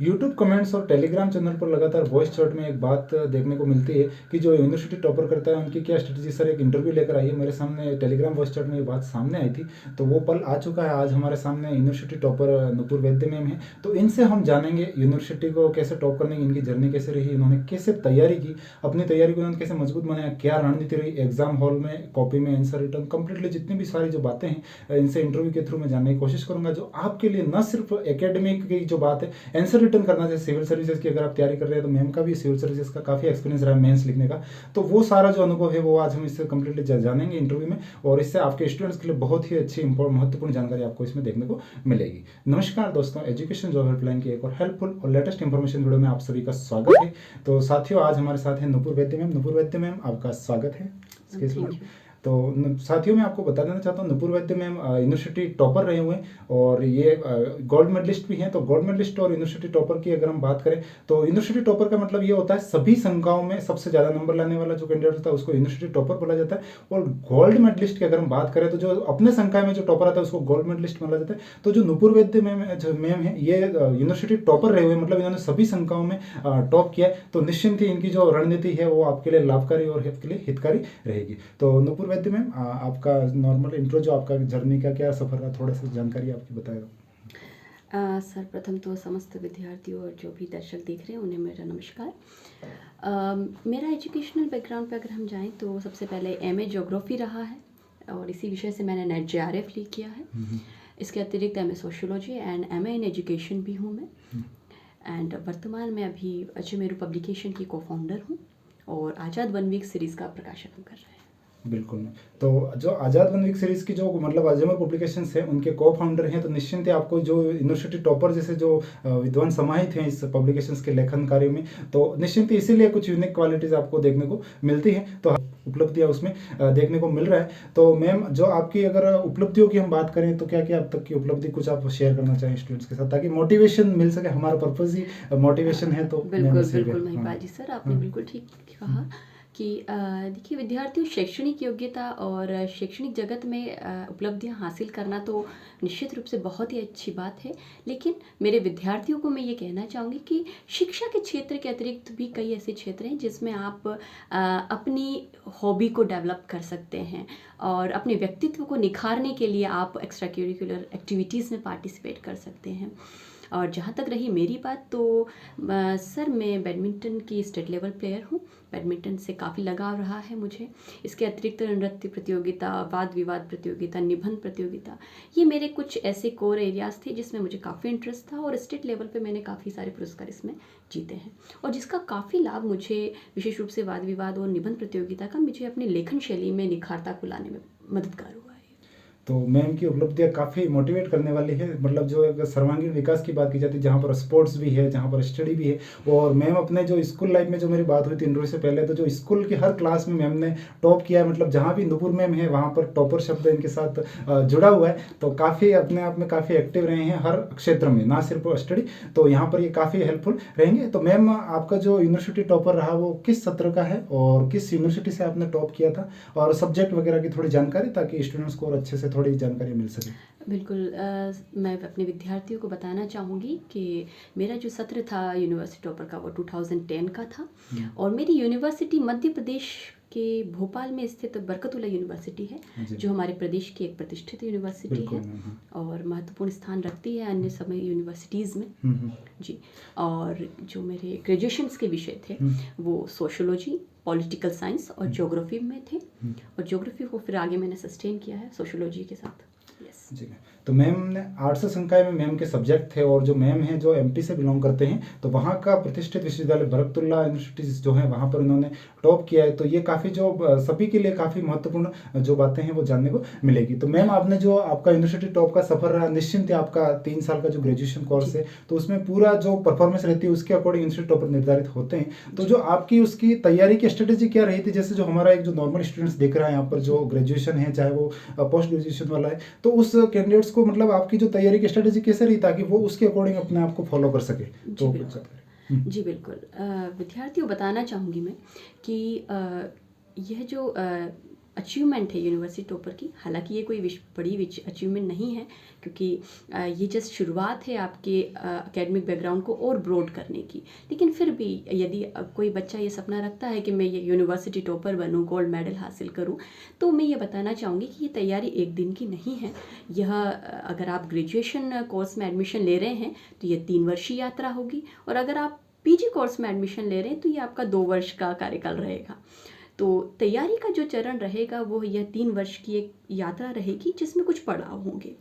YouTube comments और Telegram channel पर लगातार वॉइस चैट में एक बात देखने को मिलती है कि जो यूनिवर्सिटी टॉपर करता है उनकी क्या स्ट्रेटजी। सर एक इंटरव्यू लेकर आई है मेरे सामने, टेलीग्राम वॉइस चैट में ये बात सामने आई थी, तो वो पल आ चुका है। आज हमारे सामने यूनिवर्सिटी टॉपर नुपुर वैद्य मैम है, तो इनसे हम जानेंगे यूनिवर्सिटी को कैसे टॉप करने की इनकी जर्नी कैसे रही, इन्होंने कैसे तैयारी की, अपनी तैयारी को इन्होंने कैसे मजबूत बनाया, क्या रणनीति रही एग्जाम हॉल में, कॉपी में आंसर रिटर्न, कंप्लीटली जितनी भी सारी जो बातें हैं इनसे इंटरव्यू के थ्रू मैं जानने की कोशिश करूंगा, जो आपके लिए न सिर्फ एकेडमिक की जो बात है आंसर रिटर्न करना, जैसे सिविल सर्विसेज की अगर आप तैयारी कर रहे हैं तो मैम का भी सिविल सर्विसेज का काफ़ी एक्सपीरियंस रहा है मेंस लिखने का, तो वो सारा जो अनुभव है वो आज हम इससे कंप्लीटली जानेंगे इंटरव्यू में, और इससे आपके स्टूडेंट्स के लिए बहुत ही अच्छी महत्वपूर्ण जानकारी आपको इसमें देखने को मिलेगी। नमस्कार दोस्तों, एजुकेशन जॉब हेल्पलाइन की एक और हेल्पफुल और लेटेस्ट इंफॉर्मेशन वीडियो में आप सभी का स्वागत है। तो साथियों, आज हमारे साथ हैं नुपुर वैद्य मैम। नुपुर वैद्य मैम, आपका स्वागत है। तो साथियों, मैं आपको बता देना चाहता हूँ नुपुर वैद्य मैम यूनिवर्सिटी टॉपर रहे हुए हैं और ये गोल्ड मेडलिस्ट भी हैं। तो गोल्ड मेडलिस्ट और यूनिवर्सिटी टॉपर की अगर हम बात करें तो यूनिवर्सिटी टॉपर का मतलब ये होता है सभी संकायों में सबसे ज़्यादा नंबर लाने वाला जो कैंडिडेट होता है उसको यूनिवर्सिटी टॉपर बोला जाता है। और गोल्ड मेडलिस्ट की अगर हम बात करें तो जो अपने संकाय में जो टॉपर आता है उसको गोल्ड मेडलिस्ट बोला जाता है। तो जो नुपुर वैद्य मैम है ये यूनिवर्सिटी टॉपर रहे हुए, मतलब इन्होंने सभी संकायों में टॉप किया है, तो निश्चिंत ही इनकी जो रणनीति है वो आपके लिए लाभकारी और आपके लिए हितकारी रहेगी। तो नुपुर वैद्य मैम, आपका नॉर्मल इंट्रो, जो आपका जर्नी का क्या सफर रहा, थोड़ा सा जानकारी आपकी बताएगा। सर, प्रथम तो समस्त विद्यार्थियों और जो भी दर्शक देख रहे हैं उन्हें मेरा नमस्कार। मेरा एजुकेशनल बैकग्राउंड पे अगर हम जाएं तो सबसे पहले एमए ज्योग्राफी रहा है और इसी विषय से मैंने नेट जेआरएफ ली किया है। इसके अतिरिक्त MA sociology and MA in education भी हूँ मैं। एंड वर्तमान में अभी अजमेरू पब्लिकेशन की को फाउंडर हूँ और आज़ाद वन वीक सीरीज़ का प्रकाशन हम कर रहे हैं। बिल्कुल। तो जो आज़ाद वन वीक सीरीज़ की जो मतलब अजमेर पब्लिकेशंस है उनके को फाउंडर हैं, तो निश्चिंत है आपको जो यूनिवर्सिटी टॉपर जैसे जो विद्वान समाहित हैं इस पब्लिकेशंस के लेखन कार्य में, तो निश्चिंत ही इसीलिए कुछ यूनिक क्वालिटीज़ आपको देखने को मिलती हैं, तो उपलब्धियाँ उसमें देखने को मिल रहा है। तो मैम, जो आपकी अगर उपलब्धियों की हम बात करें तो क्या क्या अब तक की उपलब्धि कुछ आप शेयर करना चाहें स्टूडेंट्स के साथ, ताकि मोटिवेशन मिल सके। हमारा पर्पज़ ही मोटिवेशन है। तो बिल्कुल महिपाल जी, सर आपने बिल्कुल ठीक कहा कि देखिए, विद्यार्थियों शैक्षणिक योग्यता और शैक्षणिक जगत में उपलब्धियां हासिल करना तो निश्चित रूप से बहुत ही अच्छी बात है, लेकिन मेरे विद्यार्थियों को मैं ये कहना चाहूँगी कि शिक्षा के क्षेत्र के अतिरिक्त भी कई ऐसे क्षेत्र हैं जिसमें आप अपनी हॉबी को डेवलप कर सकते हैं और अपने व्यक्तित्व को निखारने के लिए आप एक्स्ट्रा करिकुलर एक्टिविटीज़ में पार्टिसिपेट कर सकते हैं। और जहाँ तक रही मेरी बात, तो सर मैं बैडमिंटन की स्टेट लेवल प्लेयर हूँ। बैडमिंटन से काफ़ी लगाव रहा है मुझे। इसके अतिरिक्त नृत्य प्रतियोगिता, वाद विवाद प्रतियोगिता, निबंध प्रतियोगिता, ये मेरे कुछ ऐसे कोर एरियाज़ थे जिसमें मुझे काफ़ी इंटरेस्ट था और स्टेट लेवल पे मैंने काफ़ी सारे पुरस्कार इसमें जीते हैं और जिसका काफ़ी लाभ मुझे विशेष रूप से वाद विवाद और निबंध प्रतियोगिता का मुझे अपनी लेखन शैली में निखारता को लाने में मददगार हुआ। तो मैम की उपलब्धियाँ काफ़ी मोटिवेट करने वाली है। मतलब जो एक सर्वांगीण विकास की बात की जाती है, जहाँ पर स्पोर्ट्स भी है, जहाँ पर स्टडी भी है। और मैम अपने जो स्कूल लाइफ में जो मेरी बात हुई थी इंटरव्यू से पहले, तो जो स्कूल की हर क्लास में मैम ने टॉप किया है। मतलब जहाँ भी नुपुर मैम है वहाँ पर टॉपर शब्द इनके साथ जुड़ा हुआ है। तो काफ़ी अपने आप में काफ़ी एक्टिव रहे हैं हर क्षेत्र में, ना सिर्फ स्टडी। तो यहाँ पर ये काफ़ी हेल्पफुल रहेंगे। तो मैम, आपका जो यूनिवर्सिटी टॉपर रहा वो किस सत्र का है और किस यूनिवर्सिटी से आपने टॉप किया था, और सब्जेक्ट वगैरह की थोड़ी जानकारी, ताकि स्टूडेंट्स को और अच्छे से थोड़ी जानकारी मिल सके। बिल्कुल। मैं अपने विद्यार्थियों को बताना चाहूँगी कि मेरा जो सत्र था यूनिवर्सिटी टॉपर का वो 2010 का था और मेरी यूनिवर्सिटी मध्य प्रदेश के भोपाल में स्थित बरकतुल्ला यूनिवर्सिटी है, जो हमारे प्रदेश की एक प्रतिष्ठित यूनिवर्सिटी है और महत्वपूर्ण स्थान रखती है अन्य सभी यूनिवर्सिटीज़ में जी। और जो मेरे ग्रेजुएशंस के विषय थे वो सोशियोलॉजी, पॉलिटिकल साइंस और ज्योग्राफी में थे और ज्योग्राफी को फिर आगे मैंने सस्टेन किया है सोशियोलॉजी के साथ। जी। तो मैम ने आर्ट्स संकाय में मैम के सब्जेक्ट थे, और जो मैम हैं जो एमपी से बिलोंग करते हैं, तो वहाँ का प्रतिष्ठित विश्वविद्यालय बरकतुल्ला यूनिवर्सिटी जो है वहाँ पर उन्होंने टॉप किया है। तो ये काफ़ी जो सभी के लिए काफ़ी महत्वपूर्ण जो बातें हैं वो जानने को मिलेगी। तो मैम, आपने जो आपका यूनिवर्सिटी टॉप का सफर रहा, निश्चिंत है आपका 3 साल का जो ग्रेजुएशन कोर्स है, तो उसमें पूरा जो परफॉर्मेंस रहती है उसके अकॉर्डिंग यूनिवर्सिटी टॉपर निर्धारित होते हैं। तो जो आपकी उसकी तैयारी की स्ट्रेटेजी क्या रही थी, जैसे जो हमारा एक जो नॉर्मल स्टूडेंट्स देख रहा है यहाँ पर, जो ग्रेजुएशन है चाहे वो पोस्ट ग्रेजुएशन वाला है, तो उस कैंडिडेट्स को मतलब आपकी जो तैयारी की स्ट्रेटेजी कैसे रही, ताकि वो उसके अकॉर्डिंग अपने आप को फॉलो कर सके। तो जी बिल्कुल। विद्यार्थियों बताना चाहूँगी मैं कि यह जो अचीवमेंट है यूनिवर्सिटी टॉपर की। हालांकि ये कोई बड़ी अचीवमेंट नहीं है, क्योंकि ये जस्ट शुरुआत है आपके एकेडमिक बैकग्राउंड को और ब्रॉड करने की। लेकिन फिर भी यदि कोई बच्चा ये सपना रखता है कि मैं ये यूनिवर्सिटी टॉपर बनूं, गोल्ड मेडल हासिल करूं, तो मैं ये बताना चाहूँगी कि ये तैयारी एक दिन की नहीं है। यह अगर आप ग्रेजुएशन कोर्स में एडमिशन ले रहे हैं तो ये 3 वर्षीय यात्रा होगी, और अगर आप पीजी कोर्स में एडमिशन ले रहे हैं तो ये आपका 2 वर्ष का कार्यकाल रहेगा। तो तैयारी का जो चरण रहेगा वो यह 3 वर्ष की एक यात्रा रहेगी, जिसमें कुछ पड़ाव होंगे।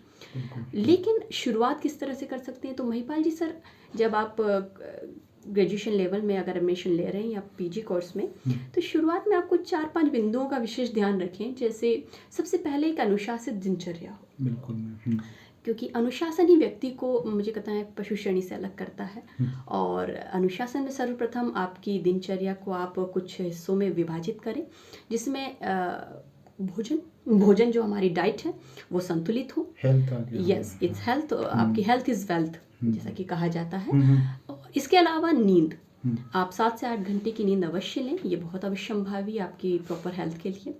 लेकिन शुरुआत किस तरह से कर सकते हैं? तो महिपाल जी सर, जब आप ग्रेजुएशन लेवल में अगर एडमिशन ले रहे हैं या पीजी कोर्स में, तो शुरुआत में आपको 4-5 बिंदुओं का विशेष ध्यान रखें। जैसे सबसे पहले एक अनुशासित दिनचर्या हो, बिल्कुल। क्योंकि अनुशासन ही व्यक्ति को, मुझे कहता है, पशु श्रेणी से अलग करता है। और अनुशासन में सर्वप्रथम आपकी दिनचर्या को आप कुछ हिस्सों में विभाजित करें, जिसमें भोजन जो हमारी डाइट है वो संतुलित हो। हेल्थ आ गया। Yes, it's health. आपकी हेल्थ इज़ वेल्थ, जैसा कि कहा जाता है। और इसके अलावा नींद, आप 7 से 8 घंटे की नींद अवश्य लें। ये बहुत अवश्यंभावी आपकी प्रॉपर हेल्थ के लिए।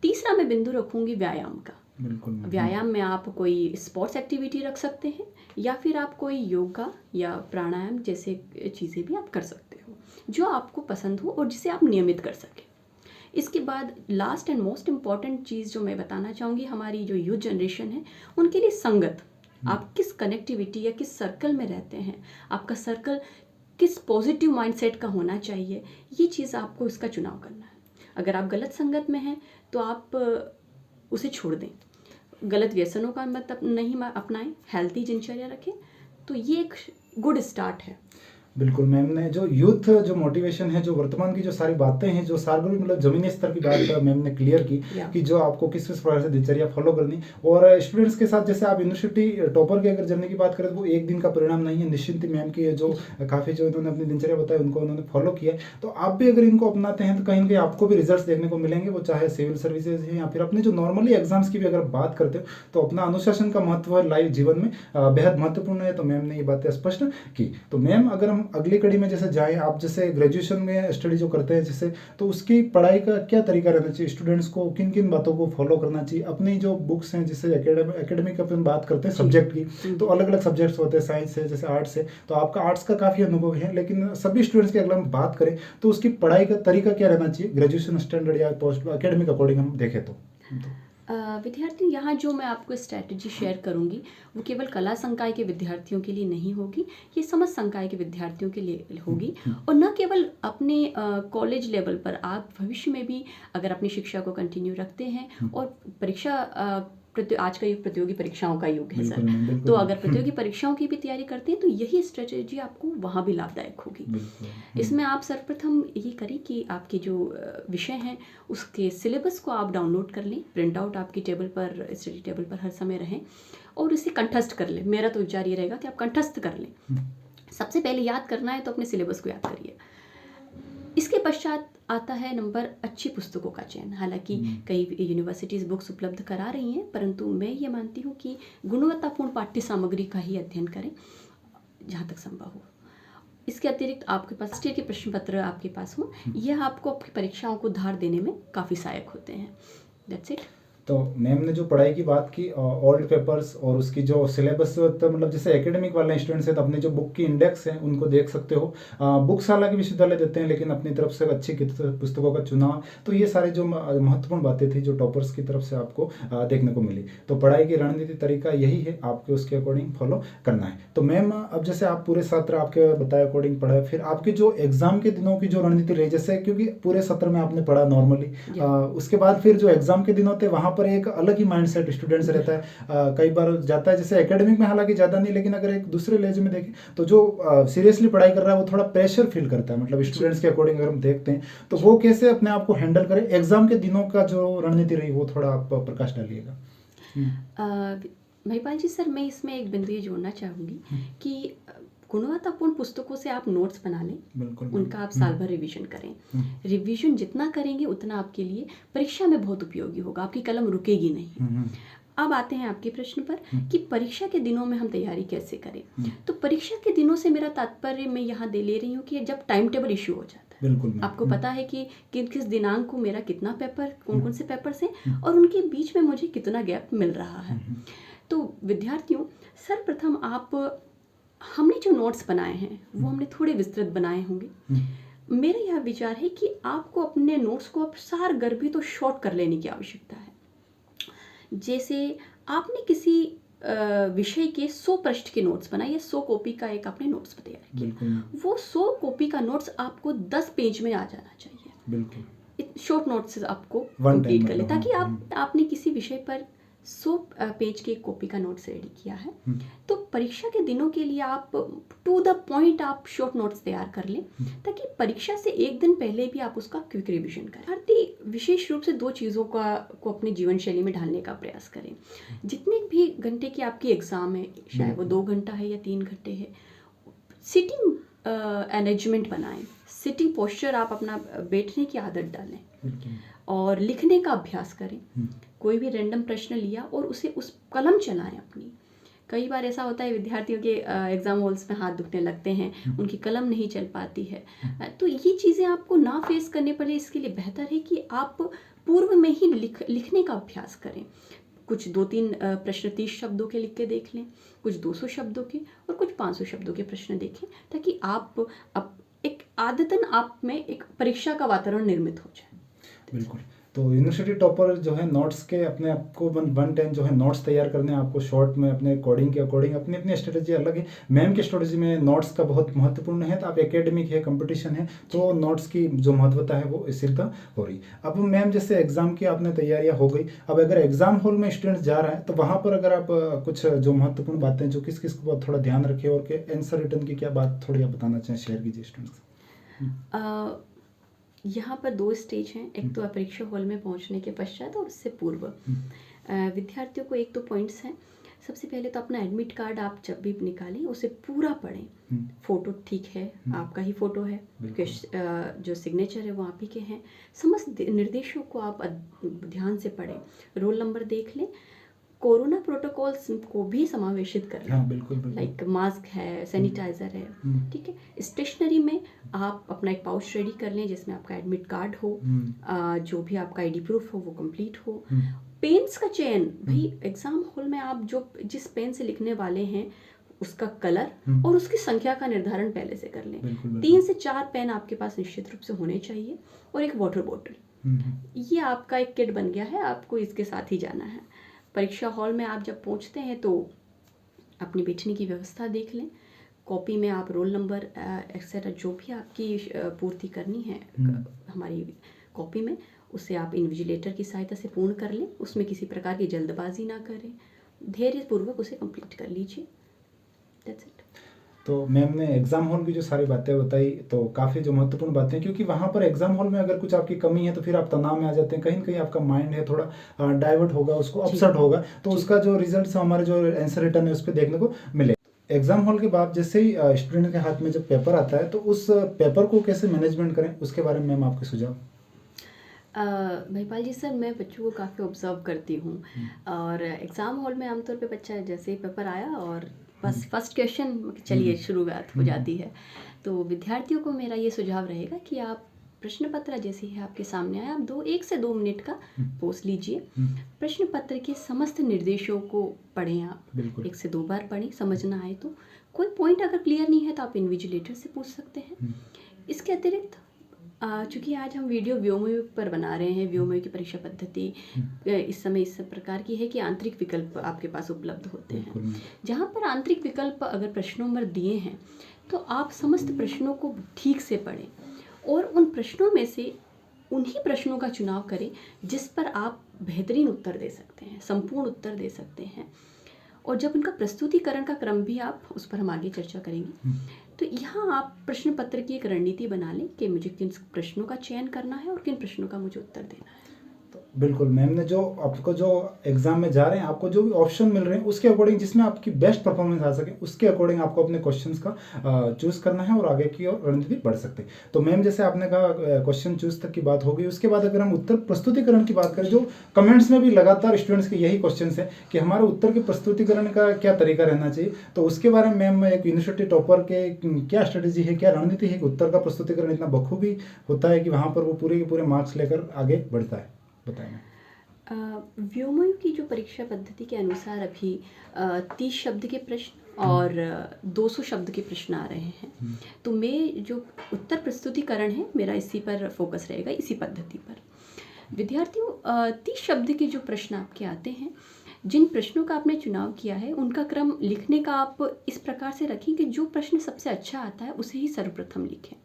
तीसरा मैं बिंदु रखूँगी व्यायाम का। बिल्कुल। व्यायाम में आप कोई स्पोर्ट्स एक्टिविटी रख सकते हैं, या फिर आप कोई योगा या प्राणायाम जैसे चीज़ें भी आप कर सकते हो, जो आपको पसंद हो और जिसे आप नियमित कर सकें। इसके बाद लास्ट एंड मोस्ट इम्पॉर्टेंट चीज़ जो मैं बताना चाहूँगी, हमारी जो यूथ जनरेशन है उनके लिए संगत। आप किस कनेक्टिविटी या किस सर्कल में रहते हैं, आपका सर्कल किस पॉजिटिव माइंडसेट का होना चाहिए, ये चीज़ आपको इसका चुनाव करना है। अगर आप गलत संगत में हैं तो आप उसे छोड़ दें, गलत व्यसनों का मतलब नहीं अपनाएं, हेल्थी दिनचर्या रखें। तो ये एक गुड स्टार्ट है। बिल्कुल मैम ने जो यूथ जो मोटिवेशन है, जो वर्तमान की जो सारी बातें हैं, जो सार्वजनिक मतलब जमीनी स्तर की बात मैम ने क्लियर की कि जो आपको किस किस प्रकार से दिनचर्या फॉलो करनी। और स्टूडेंट्स के साथ जैसे आप यूनिवर्सिटी टॉपर की अगर जर्नी की बात करें तो वो एक दिन का परिणाम नहीं है। निश्चिंत मैम की जो काफ़ी जो इन्होंने अपनी दिनचर्या बताई उनको उन्होंने फॉलो किया, तो आप भी अगर इनको अपनाते हैं तो कहीं ना कहीं आपको भी रिजल्ट देखने को मिलेंगे। वो चाहे सिविल सर्विसेज है या फिर अपने जो नॉर्मली एग्जाम्स की भी अगर बात करते हो तो अपना अनुशासन का महत्व लाइफ जीवन में बेहद महत्वपूर्ण है। तो मैम ने ये बातें स्पष्ट की। तो मैम अगर हम अगली कड़ी में जैसे जाएं, आप जैसे ग्रेजुएशन में स्टडी जो करते हैं जैसे, तो उसकी पढ़ाई का क्या तरीका रहना चाहिए, स्टूडेंट्स को किन किन बातों को फॉलो करना चाहिए। अपनी जो बुक्स हैं, जैसे एकेडमिक अपन बात करते हैं सब्जेक्ट की, तो अलग अलग सब्जेक्ट्स होते हैं, साइंस है जैसे आर्ट्स है, तो आपका आर्ट्स का काफ़ी अनुभव है, लेकिन सभी स्टूडेंट्स की अगर हम बात करें तो उसकी पढ़ाई का तरीका क्या रहना चाहिए ग्रेजुएशन स्टैंडर्ड या पोस्ट एकेडमिक अकॉर्डिंग हम देखें तो। विद्यार्थी, यहाँ जो मैं आपको स्ट्रैटेजी शेयर करूँगी वो केवल कला संकाय के विद्यार्थियों के लिए नहीं होगी, ये समस्त संकाय के विद्यार्थियों के लिए होगी। और न केवल अपने कॉलेज लेवल पर, आप भविष्य में भी अगर अपनी शिक्षा को कंटिन्यू रखते हैं और परीक्षा आज का युग प्रतियोगी परीक्षाओं का युग है सर, तो अगर प्रतियोगी परीक्षाओं की भी तैयारी करते हैं तो यही स्ट्रेटेजी आपको वहाँ भी लाभदायक होगी। इसमें आप सर्वप्रथम ये करें कि आपके जो विषय हैं उसके सिलेबस को आप डाउनलोड कर लें, प्रिंट आउट आपकी टेबल पर, स्टडी टेबल पर हर समय रहें, और इसे कंठस्थ कर लें। मेरा तो विचार ये रहेगा कि आप कंठस्थ कर लें। सबसे पहले याद करना है तो अपने सिलेबस को याद करिए। इसके पश्चात आता है नंबर, अच्छी पुस्तकों का चयन। हालांकि कई यूनिवर्सिटीज़ बुक्स उपलब्ध करा रही हैं, परंतु मैं ये मानती हूँ कि गुणवत्तापूर्ण पाठ्य सामग्री का ही अध्ययन करें जहाँ तक संभव हो। इसके अतिरिक्त आपके पास स्टेट के प्रश्न पत्र आपके पास हो, यह आपको आपकी परीक्षाओं को धार देने में काफ़ी सहायक होते हैं। That's it. तो मैम ने जो पढ़ाई की बात की, ओल्ड पेपर्स और उसकी जो सिलेबस, तो मतलब जैसे एकेडमिक वाले स्टूडेंट्स हैं तो अपने जो बुक की इंडेक्स है उनको देख सकते हो। बुक्स हालांकि विश्वविद्यालय देते हैं, लेकिन अपनी तरफ से अच्छी पुस्तकों का चुनाव, तो ये सारे जो महत्वपूर्ण बातें थी जो टॉपर्स की तरफ से आपको देखने को मिली। तो पढ़ाई की रणनीति तरीका यही है, आपके उसके अकॉर्डिंग फॉलो करना है। तो मैम अब जैसे आप पूरे सत्र आपके बताए अकॉर्डिंग पढ़ा, फिर आपके जो एग्जाम के दिनों की जो रणनीति रही, जैसे क्योंकि पूरे सत्र में आपने पढ़ा नॉर्मली, उसके बाद फिर जो एग्जाम के दिन होते हैं वहाँ पर एक अलग ही माइंडसेट स्टूडेंट्स रहता है। कई बार जाता है जैसे एकेडमिक में, हालांकि ज़्यादा नहीं, लेकिन अगर एक दूसरे लेज में देखें तो जो सीरियसली पढ़ाई कर रहा है वो थोड़ा प्रेशर फील करता है। मतलब स्टूडेंट्स के अकॉर्डिंग अगर हम देखते हैं तो वो कैसे अपने आप को हैंडल करें, एग्जाम के दिनों का जो रणनीति रही वो थोड़ा आप प्रकाश डालिएगा। महिपाल जी सर, मैं इसमें एक बिंदु ये जोड़ना चाहूँगी कि गुणवत्तापूर्ण पुस्तकों से आप नोट्स बना लें, बिल्कुल, उनका आप साल भर रिवीजन करें। रिवीजन जितना करेंगे उतना आपके लिए परीक्षा में बहुत उपयोगी होगा, आपकी कलम रुकेगी नहीं। अब आते हैं आपके प्रश्न पर कि परीक्षा के दिनों में हम तैयारी कैसे करें। तो परीक्षा के दिनों से मेरा तात्पर्य मैं यहाँ ले रही हूँ कि जब टाइम टेबल इशू हो जाता है, बिल्कुल मैम। आपको पता है कि किस दिनांक को मेरा कितना पेपर, कौन कौन से पेपर्स हैं और उनके बीच में मुझे कितना गैप मिल रहा है। तो विद्यार्थियों, सर्वप्रथम आप हमने जो नोट्स बनाए हैं वो हमने थोड़े विस्तृत बनाए होंगे। मेरा यह विचार है कि आपको अपने नोट्स को अब सारगर्भित और शॉर्ट कर लेने की आवश्यकता है। जैसे आपने किसी विषय के 100 पृष्ठ के नोट्स बनाए या 100 कॉपी का एक आपने नोट्स तैयार किया, बिल्कुल वो 100 कॉपी का नोट्स आपको 10 पेज में आ जाना चाहिए। बिल्कुल शॉर्ट नोट्स आपको One कंप्लीट time कर ले, मतलब, ताकि आपने किसी विषय पर 100 पेज की एक कॉपी का नोट्स रेडी किया है तो परीक्षा के दिनों के लिए आप टू द पॉइंट आप शॉर्ट नोट्स तैयार कर लें, ताकि परीक्षा से एक दिन पहले भी आप उसका क्विक रिवीजन करें। भारतीय विशेष रूप से 2 चीज़ों को अपनी जीवन शैली में ढालने का प्रयास करें। जितने भी घंटे की आपकी एग्ज़ाम है, चाहे वो 2 घंटा है या 3 घंटे है, सिटिंग मैनेजमेंट बनाएं। सिटिंग पोस्चर आप अपना बैठने की आदत डालें और लिखने का अभ्यास करें। कोई भी रैंडम प्रश्न लिया और उसे उस कलम चलाएं अपनी। कई बार ऐसा होता है विद्यार्थियों के एग्ज़ाम हॉल्स में हाथ दुखने लगते हैं, उनकी कलम नहीं चल पाती है। तो ये चीज़ें आपको ना फेस करने पड़े, इसके लिए बेहतर है कि आप पूर्व में ही लिखने का अभ्यास करें। कुछ 2-3 प्रश्न 30 शब्दों के लिख के देख लें, कुछ 200 शब्दों के और कुछ 500 शब्दों के प्रश्न देखें, ताकि आप एक आदतन आप में एक परीक्षा का वातावरण निर्मित हो जाए। बिल्कुल। तो यूनिवर्सिटी टॉपर जो है नोट्स के अपने आपको वन टाइम जो है नोट्स तैयार करने हैं, आपको शॉर्ट में अपने कोडिंग के अकॉर्डिंग अपनी अपनी स्ट्रेटेजी अलग है। मैम की स्ट्रेटेजी में नोट्स का बहुत महत्वपूर्ण है। तो आप एकेडमिक है, कंपटीशन है, तो नोट्स की जो महत्वता है वो इससे का हो रही। अब मैम जैसे एग्जाम की आपने तैयारियां हो गई, अब अगर एग्जाम हॉल में स्टूडेंट्स जा रहा है तो वहाँ पर अगर आप कुछ जो महत्वपूर्ण बातें जो किस किस को थोड़ा ध्यान रखें और के आंसर रिटर्न की क्या बात थोड़ी आप बताना चाहें, शेयर कीजिए स्टूडेंट्स। यहाँ पर 2 स्टेज हैं, एक तो परीक्षा हॉल में पहुँचने के पश्चात और उससे पूर्व। विद्यार्थियों को 1-2 पॉइंट्स हैं। सबसे पहले तो अपना एडमिट कार्ड आप जब भी निकालें उसे पूरा पढ़ें। फ़ोटो ठीक है, आपका ही फ़ोटो है, जो सिग्नेचर है वो आप ही के हैं। समस्त निर्देशों को आप ध्यान से पढ़ें, रोल नंबर देख लें, कोरोना प्रोटोकॉल्स को भी समावेशित कर लें। हाँ, बिल्कुल। लाइक मास्क है, सैनिटाइज़र है, ठीक है। स्टेशनरी में आप अपना एक पाउच रेडी कर लें जिसमें आपका एडमिट कार्ड हो, जो भी आपका आईडी प्रूफ हो वो कंप्लीट हो। पेन्स का चयन, भाई एग्जाम हॉल में आप जिस पेन से लिखने वाले हैं उसका कलर और उसकी संख्या का निर्धारण पहले से कर लें। 3 से 4 पेन आपके पास निश्चित रूप से होने चाहिए और एक वाटर बॉटल। ये आपका एक किट बन गया है, आपको इसके साथ ही जाना है। परीक्षा हॉल में आप जब पहुंचते हैं तो अपनी बैठने की व्यवस्था देख लें। कॉपी में आप रोल नंबर एक्सेट्रा जो भी आपकी पूर्ति करनी है हमारी कॉपी में, उसे आप इन्विजिलेटर की सहायता से पूर्ण कर लें। उसमें किसी प्रकार की जल्दबाजी ना करें, धैर्यपूर्वक उसे कंप्लीट कर लीजिए। That's it. तो मैम ने एग्जाम हॉल की जो सारी बातें बताई तो काफ़ी जो महत्वपूर्ण बातें, क्योंकि वहाँ पर एग्जाम हॉल में अगर कुछ आपकी कमी है तो फिर आप तनाव में आ जाते हैं, कहीं ना कहीं आपका माइंड है थोड़ा डाइवर्ट होगा, उसको अपसेट होगा, तो उसका जो रिजल्ट हमारे जो आंसर रिटर्न है उस पर देखने को मिले। एग्जाम हॉल के बाद जैसे ही स्टूडेंट के हाथ में जब पेपर आता है तो उस पेपर को कैसे मैनेजमेंट करें, उसके बारे में मैम आपके सुझाव। महिपाल जी सर, मैं बच्चों को काफ़ी ऑब्जर्व करती हूँ और एग्ज़ाम हॉल में आमतौर पे बच्चा जैसे ही पेपर आया और बस फर्स्ट क्वेश्चन चलिए शुरुआत हो जाती है। तो विद्यार्थियों को मेरा ये सुझाव रहेगा कि आप प्रश्न पत्र जैसे ही आपके सामने आए, आप 1 से 2 मिनट का पॉज लीजिए। प्रश्न पत्र के समस्त निर्देशों को पढ़ें आप, 1 से 2 बार पढ़ें, समझ ना आए तो कोई पॉइंट अगर क्लियर नहीं है तो आप इन्विजिलेटर से पूछ सकते हैं। इसके अतिरिक्त चूँकि आज हम वीडियो व्योमयो पर बना रहे हैं, व्योमयो की परीक्षा पद्धति इस समय इस प्रकार की है कि आंतरिक विकल्प आपके पास उपलब्ध होते हैं। जहाँ पर आंतरिक विकल्प अगर प्रश्नों नंबर दिए हैं तो आप समस्त प्रश्नों को ठीक से पढ़ें और उन प्रश्नों में से उन्हीं प्रश्नों का चुनाव करें जिस पर आप बेहतरीन उत्तर दे सकते हैं, संपूर्ण उत्तर दे सकते हैं। और जब उनका प्रस्तुतिकरण का क्रम भी आप उस पर हम आगे चर्चा करेंगे, तो यहाँ आप प्रश्न पत्र की एक रणनीति बना लें कि मुझे किन प्रश्नों का चयन करना है और किन प्रश्नों का मुझे उत्तर देना है। तो बिल्कुल मैम ने जो आपको जो एग्जाम में जा रहे हैं आपको जो भी ऑप्शन मिल रहे हैं उसके अकॉर्डिंग जिसमें आपकी बेस्ट परफॉर्मेंस आ सके उसके अकॉर्डिंग आपको अपने क्वेश्चंस का चूज करना है और आगे की ओर रणनीति बढ़ सकते हैं। तो मैम जैसे आपने कहा क्वेश्चन चूज तक की बात हो गई, उसके बाद अगर हम उत्तर प्रस्तुतिकरण की बात करें, जो कमेंट्स में भी लगातार स्टूडेंट्स के यही क्वेश्चन है कि हमारे उत्तर के प्रस्तुतिकरण का क्या तरीका रहना चाहिए, तो उसके बारे में मैम एक यूनिवर्सिटी टॉपर के क्या स्ट्रेटेजी है, क्या रणनीति है कि उत्तर का प्रस्तुतिकरण इतना बखूबी होता है कि वहाँ पर वो पूरे के पूरे मार्क्स लेकर आगे बढ़ता है, बताएं। व्योमयू की जो परीक्षा पद्धति के अनुसार अभी 30 शब्द के प्रश्न और 200 शब्द के प्रश्न आ रहे हैं। तो मैं जो उत्तर प्रस्तुतिकरण है मेरा इसी पर फोकस रहेगा, इसी पद्धति पर। विद्यार्थियों 30 शब्द के जो प्रश्न आपके आते हैं, जिन प्रश्नों का आपने चुनाव किया है उनका क्रम लिखने का आप इस प्रकार से रखें कि जो प्रश्न सबसे अच्छा आता है उसे ही सर्वप्रथम लिखें।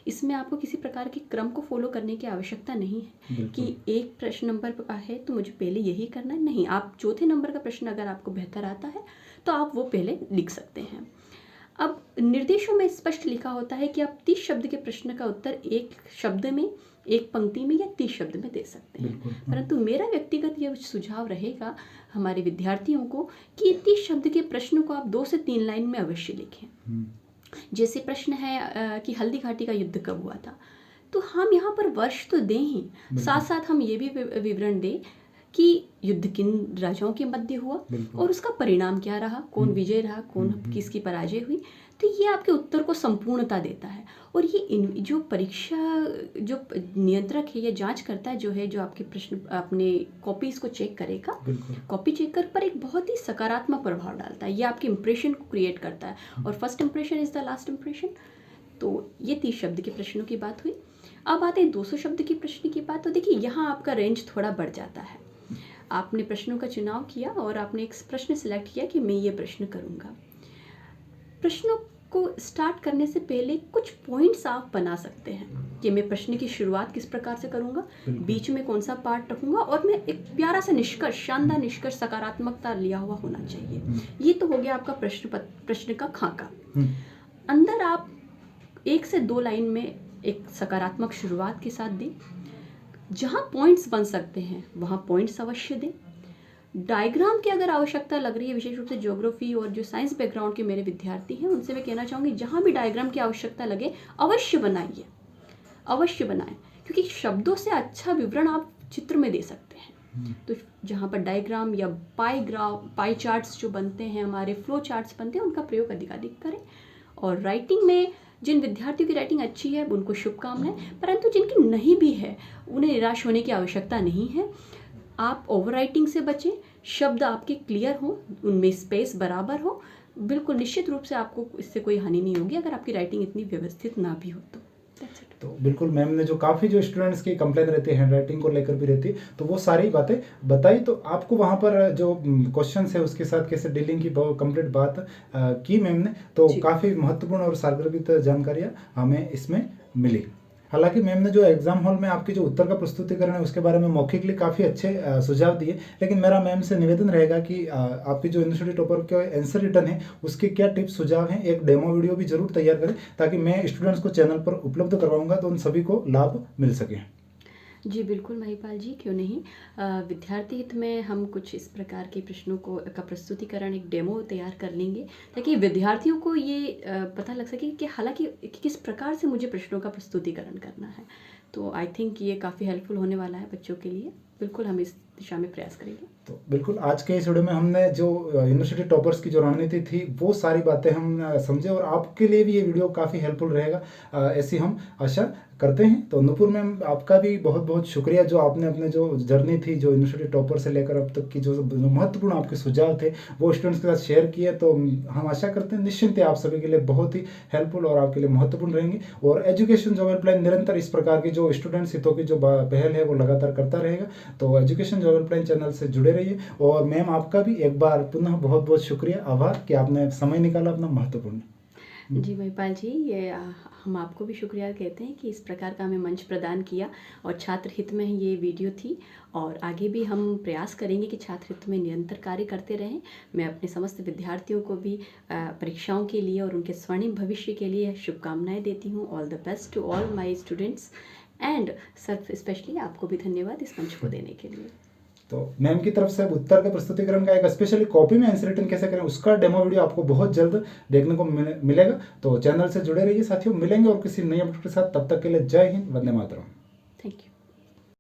इसमें आपको किसी प्रकार के क्रम को फॉलो करने की आवश्यकता नहीं है कि एक प्रश्न नंबर का है तो मुझे पहले यही करना है, नहीं। आप चौथे नंबर का प्रश्न अगर आपको बेहतर आता है तो आप वो पहले लिख सकते हैं। अब निर्देशों में स्पष्ट लिखा होता है कि आप 30 शब्द के प्रश्न का उत्तर एक शब्द में, एक पंक्ति में या 30 शब्द में दे सकते हैं। परंतु मेरा व्यक्तिगत यह सुझाव रहेगा हमारे विद्यार्थियों को कि 30 शब्द के प्रश्न को आप 2 से 3 लाइन में अवश्य लिखें। जैसे प्रश्न है कि हल्दी घाटी का युद्ध कब हुआ था, तो हम यहाँ पर वर्ष तो दें ही, साथ साथ हम ये भी विवरण दें कि युद्ध किन राजाओं के मध्य हुआ और उसका परिणाम क्या रहा, कौन विजय रहा, कौन किसकी पराजय हुई। तो ये आपके उत्तर को संपूर्णता देता है। और ये जो परीक्षा जो नियंत्रक है या जांच करता है जो आपके प्रश्न अपने कॉपीज को चेक करेगा, कॉपी चेकर पर एक बहुत ही सकारात्मक प्रभाव डालता है। ये आपके इंप्रेशन को क्रिएट करता है और first impression is the last impression. तो ये 30 शब्द के प्रश्नों की बात हुई। अब आते हैं 200 शब्द के प्रश्न की बात। तो देखिए यहाँ आपका रेंज थोड़ा बढ़ जाता है। आपने प्रश्नों का चुनाव किया और आपने एक प्रश्न सिलेक्ट किया कि मैं ये प्रश्न करूँगा। प्रश्नों को स्टार्ट करने से पहले कुछ पॉइंट्स आप बना सकते हैं कि मैं प्रश्न की शुरुआत किस प्रकार से करूँगा, बीच में कौन सा पार्ट रखूँगा और मैं एक प्यारा सा निष्कर्ष, शानदार निष्कर्ष, सकारात्मकता लिया हुआ होना चाहिए। ये तो हो गया आपका प्रश्न का खाका। अंदर आप 1 से 2 लाइन में एक सकारात्मक शुरुआत के साथ दें। जहाँ पॉइंट्स बन सकते हैं वहाँ पॉइंट्स अवश्य दें। डायग्राम की अगर आवश्यकता लग रही है, विशेष रूप से ज्योग्राफी और जो साइंस बैकग्राउंड के मेरे विद्यार्थी हैं उनसे मैं कहना चाहूँगी जहाँ भी डायग्राम की आवश्यकता लगे अवश्य बनाइए, अवश्य बनाएं, क्योंकि शब्दों से अच्छा विवरण आप चित्र में दे सकते हैं। तो जहाँ पर डायग्राम या पाई चार्ट्स जो बनते हैं, हमारे फ्लो चार्ट्स बनते हैं, उनका प्रयोग अधिकाधिक करें। और राइटिंग में जिन विद्यार्थियों की राइटिंग अच्छी है उनको शुभकामनाएं, परंतु जिनकी नहीं भी है उन्हें निराश होने की आवश्यकता नहीं है। आप ओवर राइटिंग से बचें, शब्द आपके क्लियर हो, उनमें स्पेस बराबर हो। बिल्कुल निश्चित रूप से आपको इससे कोई हानि नहीं होगी अगर आपकी राइटिंग इतनी व्यवस्थित ना भी हो तो। तो बिल्कुल मैम ने जो काफ़ी जो स्टूडेंट्स की कंप्लेन रहती है हैंड राइटिंग को लेकर भी रहती है, तो वो सारी बातें बताई। तो आपको वहाँ पर जो क्वेश्चंस है उसके साथ कैसे डीलिंग की कंप्लीट बात की मैम ने, तो काफ़ी महत्वपूर्ण और सारगर्भित जानकारियाँ हमें इसमें मिली। हालांकि मैम ने जो एग्जाम हॉल में आपके जो उत्तर का प्रस्तुतिकरण है उसके बारे में मौखिकली काफ़ी अच्छे सुझाव दिए, लेकिन मेरा मैम से निवेदन रहेगा कि आपकी जो यूनिवर्सिटी टॉपर के आंसर रिटर्न है उसके क्या टिप्स सुझाव हैं, एक डेमो वीडियो भी जरूर तैयार करें ताकि मैं स्टूडेंट्स को चैनल पर उपलब्ध करवाऊंगा तो उन सभी को लाभ मिल सके। जी बिल्कुल महिपाल जी, क्यों नहीं। विद्यार्थी हित में हम कुछ इस प्रकार के प्रश्नों का प्रस्तुतिकरण एक डेमो तैयार कर लेंगे ताकि विद्यार्थियों को ये पता लग सके कि हालांकि किस प्रकार से मुझे प्रश्नों का प्रस्तुतिकरण करना है। तो आई थिंक ये काफ़ी हेल्पफुल होने वाला है बच्चों के लिए। बिल्कुल हम इस दिशा में प्रयास करेंगे। तो बिल्कुल आज के इस वीडियो में हमने जो यूनिवर्सिटी टॉपर्स की जो रणनीति थी वो सारी बातें हम समझे और आपके लिए भी ये वीडियो काफ़ी हेल्पफुल रहेगा, ऐसी हम आशा करते हैं। तो नुपुर मैम आपका भी बहुत बहुत शुक्रिया जो आपने अपने जो जर्नी थी जो यूनिवर्सिटी टॉपर से लेकर अब तक की जो महत्वपूर्ण आपके सुझाव थे वो स्टूडेंट्स के साथ शेयर किए। तो हम आशा करते हैं निश्चिंत आप सभी के लिए बहुत ही हेल्पफुल और आपके लिए महत्वपूर्ण रहेंगे। और एजुकेशन जॉब हेल्पलाइन निरंतर इस प्रकार की जो स्टूडेंट्स हितों की जो पहल है वो लगातार करता रहेगा। तो एजुकेशन जॉब हेल्पलाइन चैनल से जुड़े रहिए। और मैम आपका भी एक बार पुनः बहुत बहुत शुक्रिया, आभार कि आपने समय निकाला अपना महत्वपूर्ण। जी महिपाल जी, ये हम आपको भी शुक्रिया कहते हैं कि इस प्रकार का हमें मंच प्रदान किया और छात्र हित में ये वीडियो थी। और आगे भी हम प्रयास करेंगे कि छात्र हित में निरंतर कार्य करते रहें। मैं अपने समस्त विद्यार्थियों को भी परीक्षाओं के लिए और उनके स्वर्णिम भविष्य के लिए शुभकामनाएं देती हूँ। All the best to all my students and sir specially आपको भी धन्यवाद इस मंच को देने के लिए। तो मैम की तरफ से अब उत्तर के प्रस्तुतिकरण का एक स्पेशली कॉपी में आंसर रिटन कैसे करें उसका डेमो वीडियो आपको बहुत जल्द देखने को मिलेगा। तो चैनल से जुड़े रहिए साथियों, मिलेंगे और किसी नई अपडेट के साथ। तब तक के लिए जय हिंद, वंदे मातरम।